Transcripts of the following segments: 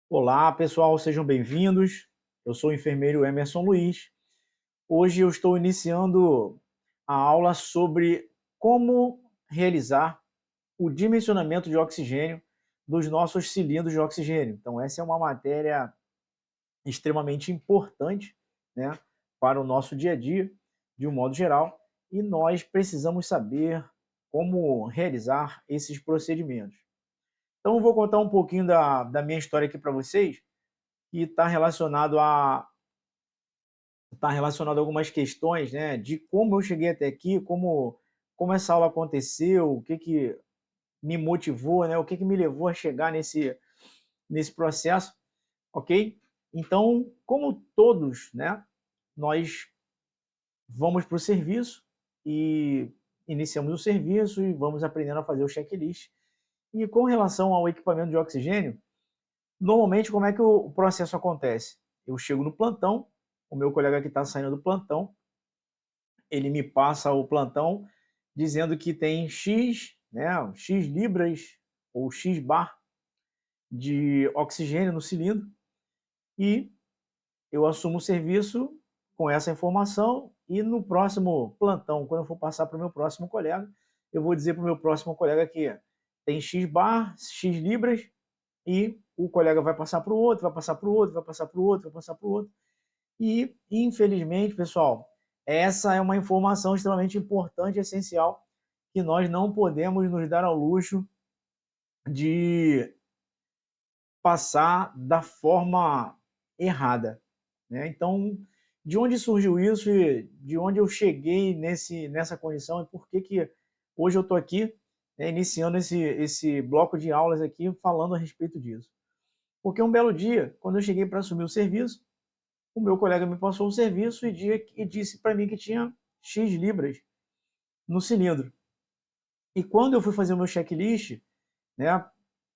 Olá, pessoal, sejam bem-vindos. Eu sou o enfermeiro Emerson Luiz. Hoje eu estou iniciando a aula sobre como realizar o dimensionamento de oxigênio dos nossos cilindros de oxigênio. Então, essa é uma matéria extremamente importante, né, para o nosso dia a dia, de um modo geral, e nós precisamos saber como realizar esses procedimentos. Então, eu vou contar um pouquinho da minha história aqui para vocês e está relacionado a algumas questões, né, de como eu cheguei até aqui, como essa aula aconteceu, o que que me motivou, né, o que que me levou a chegar nesse processo, ok? Então, como todos, né, nós vamos para o serviço e iniciamos o serviço e vamos aprendendo a fazer o checklist. E com relação ao equipamento de oxigênio, normalmente, como é que o processo acontece? Eu chego no plantão, o meu colega que está saindo do plantão, ele me passa o plantão dizendo que tem X, né, X libras ou X bar de oxigênio no cilindro e eu assumo o serviço com essa informação e no próximo plantão, quando eu for passar para o meu próximo colega, eu vou dizer para o meu próximo colega que tem X bar, X libras e o colega vai passar para o outro, vai passar para o outro, vai passar para o outro, vai passar para o outro. E, infelizmente, pessoal, essa é uma informação extremamente importante e essencial que nós não podemos nos dar ao luxo de passar da forma errada, né? Então, de onde surgiu isso e de onde eu cheguei nessa condição e por que que hoje eu estou aqui, né, iniciando esse bloco de aulas aqui falando a respeito disso. Porque um belo dia, quando eu cheguei para assumir o serviço, o meu colega me passou o serviço e disse para mim que tinha X libras no cilindro. E quando eu fui fazer o meu checklist, né,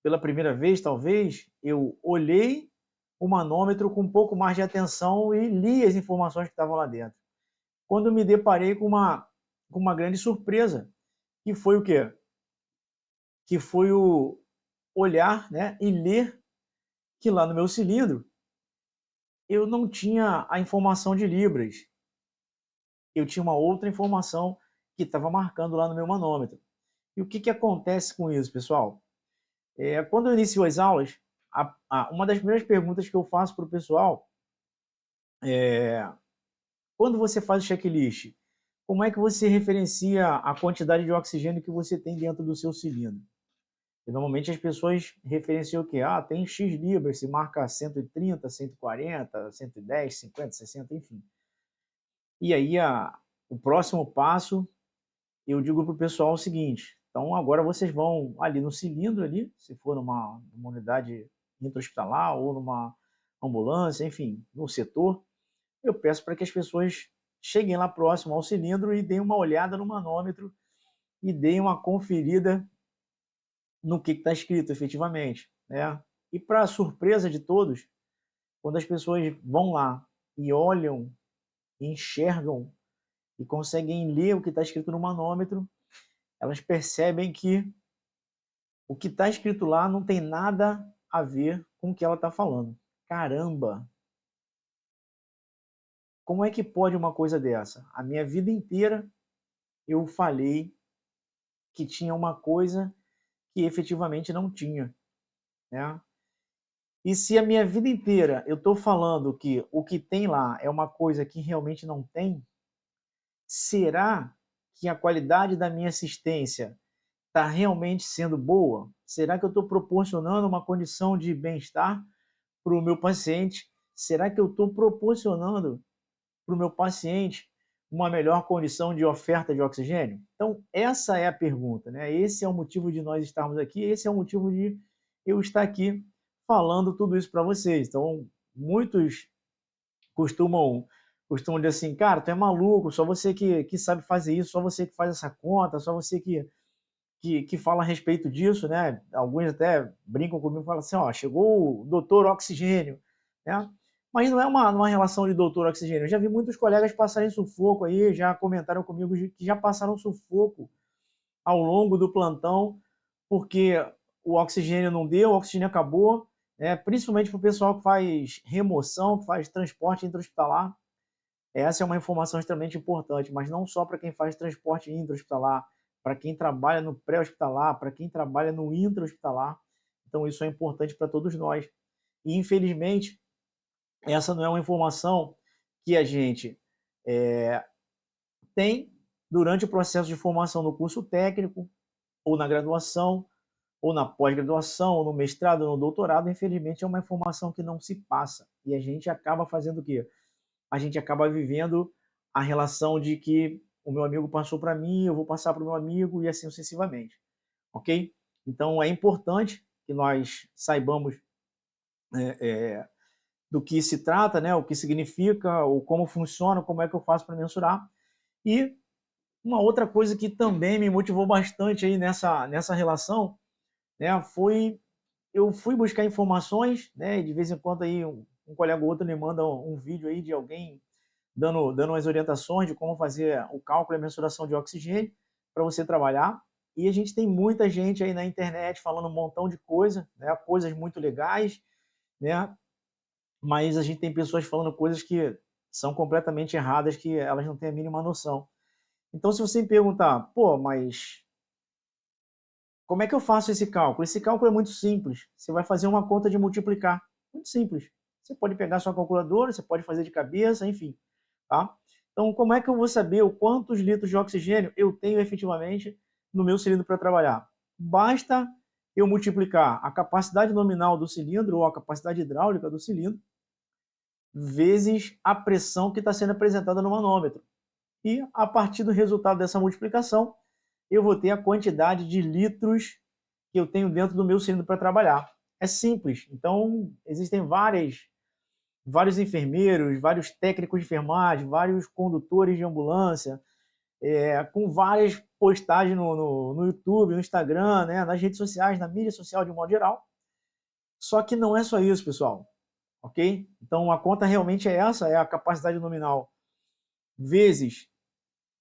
pela primeira vez, talvez, eu olhei o manômetro com um pouco mais de atenção e li as informações que estavam lá dentro. Quando me deparei com uma grande surpresa, que foi o quê? Que foi o olhar, né, e ler que lá no meu cilindro eu não tinha a informação de libras, eu tinha uma outra informação que estava marcando lá no meu manômetro. E o que, que acontece com isso, pessoal? Quando eu inicio as aulas, uma das primeiras perguntas que eu faço para o pessoal é: quando você faz o checklist, como é que você referencia a quantidade de oxigênio que você tem dentro do seu cilindro? E normalmente as pessoas referenciam o quê? Ah, tem X libras, se marca 130, 140, 110, 50, 60, enfim. E aí o próximo passo eu digo para o pessoal o seguinte: então agora vocês vão ali no cilindro ali, se for numa unidade intra-hospitalar ou numa ambulância, enfim, no setor, eu peço para que as pessoas cheguem lá próximo ao cilindro e deem uma olhada no manômetro e deem uma conferida no que está escrito efetivamente, né? E para surpresa de todos, quando as pessoas vão lá e olham, e enxergam e conseguem ler o que está escrito no manômetro, elas percebem que o que está escrito lá não tem nada a ver com o que ela está falando. Caramba! Como é que pode uma coisa dessa? A minha vida inteira eu falei que tinha uma coisa que efetivamente não tinha, né? E se a minha vida inteira eu estou falando que o que tem lá é uma coisa que realmente não tem, será que a qualidade da minha assistência está realmente sendo boa? Será que eu estou proporcionando uma condição de bem-estar para o meu paciente? Será que eu estou proporcionando para o meu paciente uma melhor condição de oferta de oxigênio? Então, essa é a pergunta, né? Esse é o motivo de nós estarmos aqui, esse é o motivo de eu estar aqui falando tudo isso para vocês. Então, muitos costumam costumam dizer assim, cara, tu é maluco, só você que sabe fazer isso, só você que faz essa conta, só você que fala a respeito disso, né? Alguns até brincam comigo e falam assim, ó, chegou o doutor oxigênio, né? Mas não é uma relação de doutor oxigênio. Eu já vi muitos colegas passarem sufoco aí, já comentaram comigo que já passaram sufoco ao longo do plantão, porque o oxigênio não deu, o oxigênio acabou, né? Principalmente para o pessoal que faz remoção, que faz transporte intra-hospitalar. Essa é uma informação extremamente importante, mas não só para quem faz transporte intra-hospitalar, para quem trabalha no pré-hospitalar, para quem trabalha no intra-hospitalar. Então, isso é importante para todos nós. E, infelizmente, essa não é uma informação que a gente tem durante o processo de formação no curso técnico, ou na graduação, ou na pós-graduação, ou no mestrado, ou no doutorado. Infelizmente, é uma informação que não se passa. E a gente acaba fazendo o quê? A gente acaba vivendo a relação de que o meu amigo passou para mim, eu vou passar para o meu amigo, e assim sucessivamente. Ok? Então, é importante que nós saibamos do que se trata, né, o que significa, ou como funciona, como é que eu faço para mensurar. E uma outra coisa que também me motivou bastante aí nessa relação, né, foi eu fui buscar informações, né, e de vez em quando aí um colega ou outro me manda um vídeo aí de alguém dando umas orientações de como fazer o cálculo e a mensuração de oxigênio para você trabalhar. E a gente tem muita gente aí na internet falando um montão de coisa, né, coisas muito legais, né, mas a gente tem pessoas falando coisas que são completamente erradas, que elas não têm a mínima noção. Então, se você me perguntar, pô, mas como é que eu faço esse cálculo? Esse cálculo é muito simples. Você vai fazer uma conta de multiplicar. Muito simples. Você pode pegar sua calculadora, você pode fazer de cabeça, enfim. Tá? Então, como é que eu vou saber o quantos litros de oxigênio eu tenho efetivamente no meu cilindro para trabalhar? Basta eu multiplicar a capacidade nominal do cilindro ou a capacidade hidráulica do cilindro vezes a pressão que está sendo apresentada no manômetro. E, a partir do resultado dessa multiplicação, eu vou ter a quantidade de litros que eu tenho dentro do meu cilindro para trabalhar. É simples. Então, existem vários enfermeiros, vários técnicos de enfermagem, vários condutores de ambulância, com várias postagens no YouTube, no Instagram, né, nas redes sociais, na mídia social de um modo geral. Só que não é só isso, pessoal. Ok? Então, a conta realmente é essa, é a capacidade nominal vezes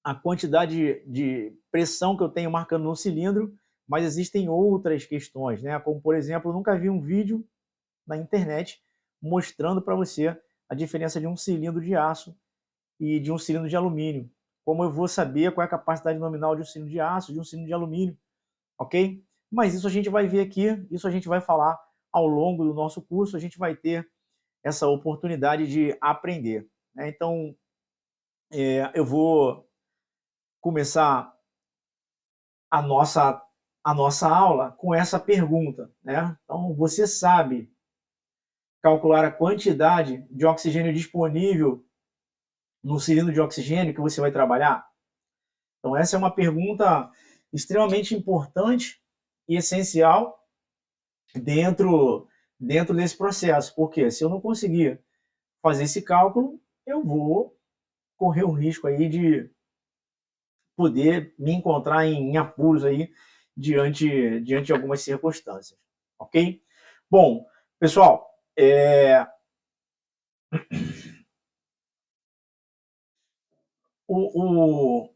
a quantidade de pressão que eu tenho marcando no cilindro, mas existem outras questões, né? Como, por exemplo, eu nunca vi um vídeo na internet mostrando para você a diferença de um cilindro de aço e de um cilindro de alumínio. Como eu vou saber qual é a capacidade nominal de um cilindro de aço e de um cilindro de alumínio, ok? Mas isso a gente vai ver aqui, isso a gente vai falar ao longo do nosso curso, a gente vai ter essa oportunidade de aprender, né? Então, eu vou começar a nossa, a nossa aula com essa pergunta, né? Então, você sabe calcular a quantidade de oxigênio disponível no cilindro de oxigênio que você vai trabalhar? Então, essa é uma pergunta extremamente importante e essencial dentro desse processo, porque se eu não conseguir fazer esse cálculo, eu vou correr o risco aí de poder me encontrar em apuros aí diante de algumas circunstâncias, ok? Bom, pessoal, o, o,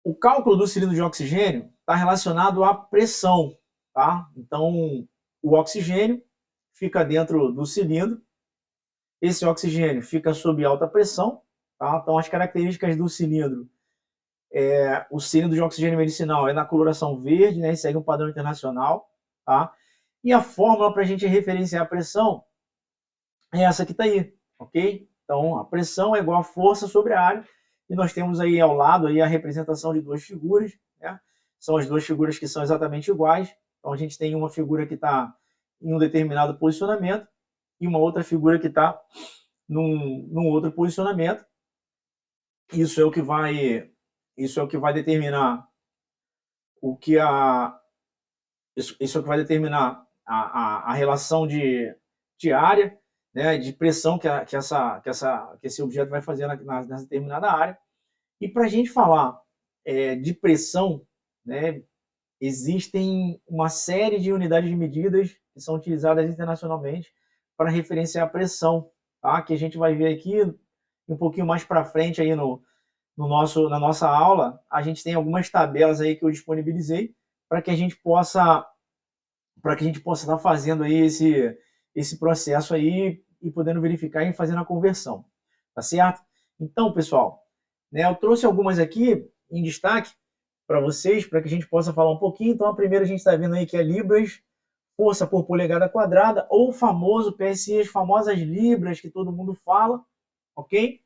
o cálculo do cilindro de oxigênio está relacionado à pressão, tá? Então, o oxigênio fica dentro do cilindro, esse oxigênio fica sob alta pressão, tá? Então, as características do cilindro, o cilindro de oxigênio medicinal é na coloração verde, né? E segue um padrão internacional, tá? E a fórmula para a gente referenciar a pressão é essa que está aí, ok? Então, a pressão é igual a força sobre a área, e nós temos aí ao lado aí a representação de duas figuras, né? São as duas figuras que são exatamente iguais. Então, a gente tem uma figura que está em um determinado posicionamento e uma outra figura que está num outro posicionamento. Isso é o que vai determinar o que isso é o que vai determinar a relação de área, né, de pressão que esse objeto vai fazer nessa determinada área. E para a gente falar de pressão, né, existem uma série de unidades de medidas que são utilizadas internacionalmente para referenciar a pressão, tá? Que a gente vai ver aqui um pouquinho mais para frente aí na nossa aula. A gente tem algumas tabelas aí que eu disponibilizei para que a gente possa para que a gente possa estar fazendo aí esse processo aí e podendo verificar e fazendo a conversão, tá certo? Então, pessoal, né, eu trouxe algumas aqui em destaque para vocês, para que a gente possa falar um pouquinho. Então, a primeira a gente está vendo aí que é libras, força por polegada quadrada, ou o famoso PSI, as famosas libras que todo mundo fala, ok?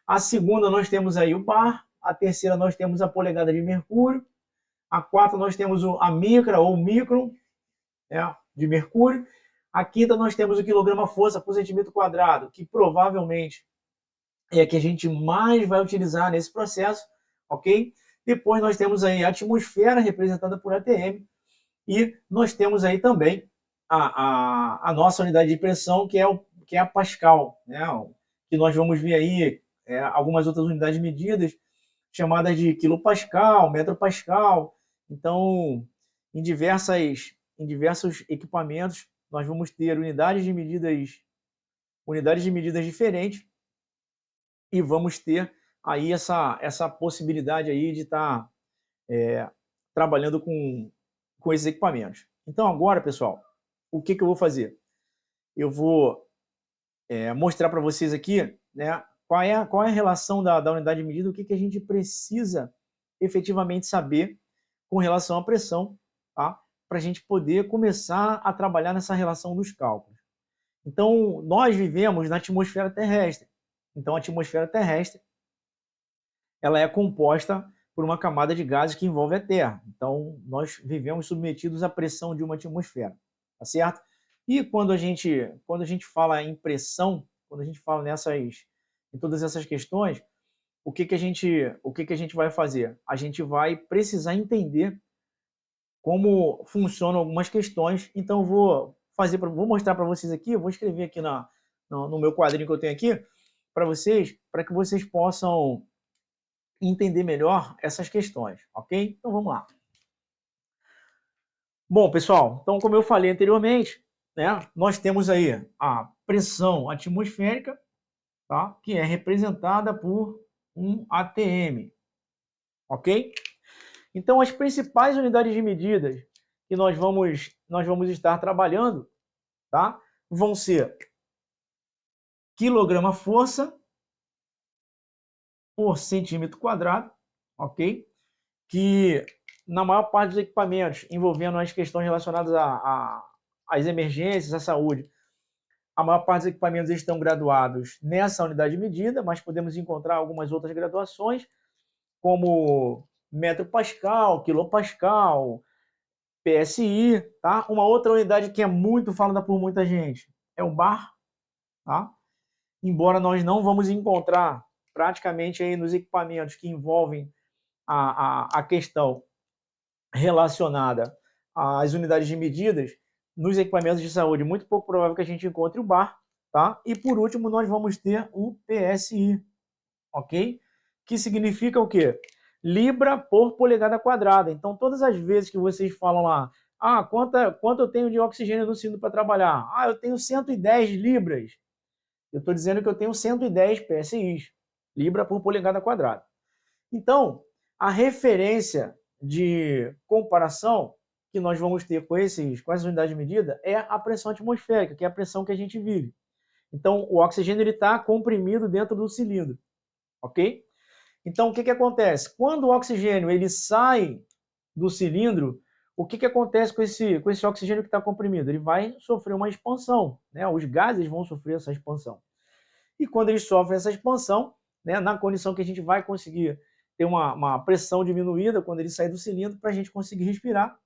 A segunda nós temos aí o bar, a terceira nós temos a polegada de mercúrio, a quarta nós temos a micra ou micron, né, de mercúrio, a quinta nós temos o quilograma-força por centímetro quadrado, que provavelmente é a que a gente mais vai utilizar nesse processo, ok? Depois nós temos aí a atmosfera representada por ATM, e nós temos aí também a nossa unidade de pressão, que é a Pascal, né? Que nós vamos ver aí algumas outras unidades medidas, chamadas de quilopascal, metropascal. Então, em diversos equipamentos, nós vamos ter unidades de medidas diferentes, e vamos ter aí essa possibilidade aí de estar trabalhando com esses equipamentos. Então, agora, pessoal, o que eu vou fazer? Eu vou mostrar para vocês aqui, né, qual é a relação da unidade de medida, o que a gente precisa efetivamente saber com relação à pressão, tá? Para a gente poder começar a trabalhar nessa relação dos cálculos. Então, nós vivemos na atmosfera terrestre. Então, a atmosfera terrestre ela é composta por uma camada de gases que envolve a Terra. Então, nós vivemos submetidos à pressão de uma atmosfera, tá certo? E quando a gente fala em pressão, quando a gente fala em todas essas questões, o que a gente vai fazer? A gente vai precisar entender como funcionam algumas questões. Então, vou mostrar para vocês aqui, eu vou escrever aqui no meu quadrinho que eu tenho aqui para vocês, para que vocês possam entender melhor essas questões, ok? Então vamos lá. Bom, pessoal, então como eu falei anteriormente, né, nós temos aí a pressão atmosférica, tá, que é representada por um ATM, ok? Então as principais unidades de medidas que nós vamos estar trabalhando, tá, vão ser quilograma-força por centímetro quadrado, ok? Que na maior parte dos equipamentos envolvendo as questões relacionadas às emergências, à saúde, a maior parte dos equipamentos estão graduados nessa unidade de medida, mas podemos encontrar algumas outras graduações, como metro pascal, quilopascal, PSI, tá? Uma outra unidade que é muito falada por muita gente é o bar, tá? Embora nós não vamos encontrar praticamente aí nos equipamentos que envolvem a questão relacionada às unidades de medidas, nos equipamentos de saúde, muito pouco provável que a gente encontre o bar, tá? E por último, nós vamos ter o PSI, ok? Que significa o quê? Libra por polegada quadrada. Então, todas as vezes que vocês falam lá, quanto eu tenho de oxigênio no cilindro para trabalhar? Eu tenho 110 libras. Eu estou dizendo que eu tenho 110 PSIs, libra por polegada quadrada. Então, a referência de comparação que nós vamos ter com essas unidades de medida é a pressão atmosférica, que é a pressão que a gente vive. Então, o oxigênio está comprimido dentro do cilindro, ok? Então, o que acontece? Quando o oxigênio ele sai do cilindro, o que acontece com esse oxigênio que está comprimido? Ele vai sofrer uma expansão, né? Os gases vão sofrer essa expansão. E quando eles sofrem essa expansão, né, na condição que a gente vai conseguir ter uma pressão diminuída quando ele sair do cilindro para a gente conseguir respirar,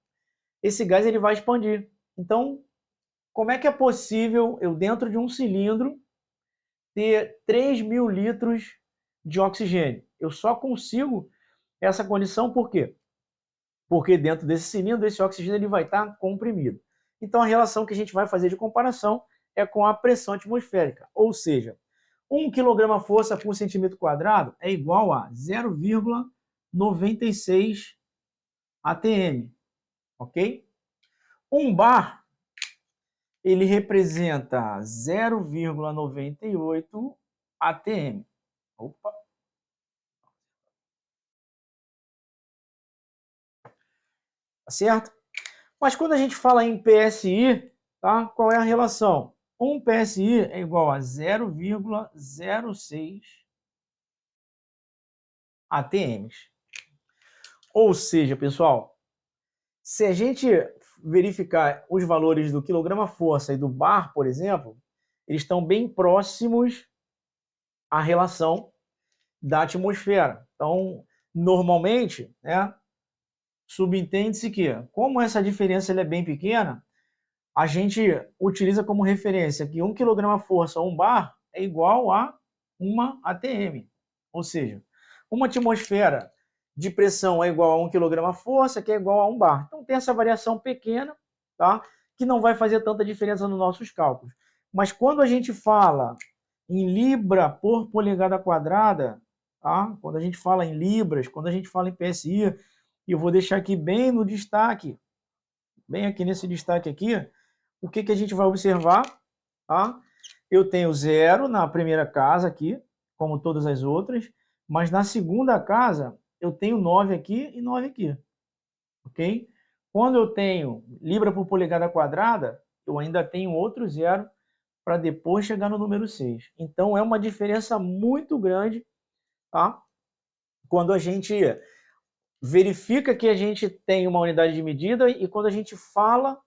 esse gás ele vai expandir. Então, como é que é possível eu, dentro de um cilindro, ter 3.000 litros de oxigênio? Eu só consigo essa condição por quê? Porque dentro desse cilindro, esse oxigênio ele vai estar comprimido. Então, a relação que a gente vai fazer de comparação é com a pressão atmosférica, ou seja, 1 quilograma-força por centímetro quadrado é igual a 0,96 ATM, ok? Um bar, ele representa 0,98 ATM. Opa! Tá certo? Mas quando a gente fala em PSI, tá? Qual é a relação? Um PSI é igual a 0,06 ATMs. Ou seja, pessoal, se a gente verificar os valores do quilograma-força e do bar, por exemplo, eles estão bem próximos à relação da atmosfera. Então, normalmente, né, subentende-se que, como essa diferença é bem pequena, a gente utiliza como referência que 1 quilograma-força ou 1 bar é igual a 1 ATM. Ou seja, uma atmosfera de pressão é igual a 1 quilograma-força, que é igual a 1 bar. Então tem essa variação pequena, tá? Que não vai fazer tanta diferença nos nossos cálculos. Mas quando a gente fala em libra por polegada quadrada, tá? Quando a gente fala em libras, quando a gente fala em PSI, e eu vou deixar aqui bem no destaque, bem aqui nesse destaque aqui, o que a gente vai observar? Tá? Eu tenho 0 na primeira casa aqui, como todas as outras, mas na segunda casa eu tenho 9 aqui e 9 aqui, ok? Quando eu tenho libra por polegada quadrada, eu ainda tenho outro 0 para depois chegar no número 6. Então é uma diferença muito grande, tá? Quando a gente verifica que a gente tem uma unidade de medida e quando a gente fala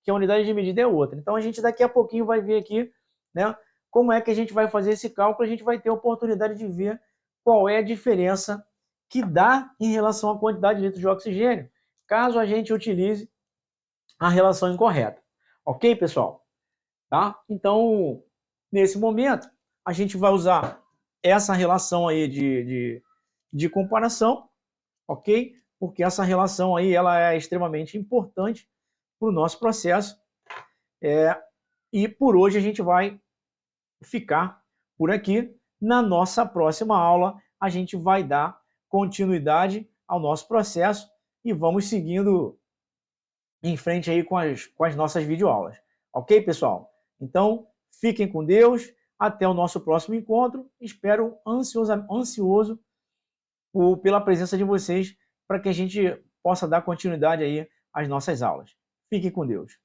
que a unidade de medida é outra. Então a gente daqui a pouquinho vai ver aqui, né, como é que a gente vai fazer esse cálculo, a gente vai ter a oportunidade de ver qual é a diferença que dá em relação à quantidade de litros de oxigênio, caso a gente utilize a relação incorreta. Ok, pessoal? Tá? Então, nesse momento, a gente vai usar essa relação aí de comparação, ok? Porque essa relação aí ela é extremamente importante para o nosso processo. E por hoje a gente vai ficar por aqui. Na nossa próxima aula, a gente vai dar continuidade ao nosso processo e vamos seguindo em frente aí com as nossas videoaulas. Ok, pessoal? Então, fiquem com Deus. Até o nosso próximo encontro. Espero ansioso pela presença de vocês para que a gente possa dar continuidade aí às nossas aulas. Fiquem com Deus.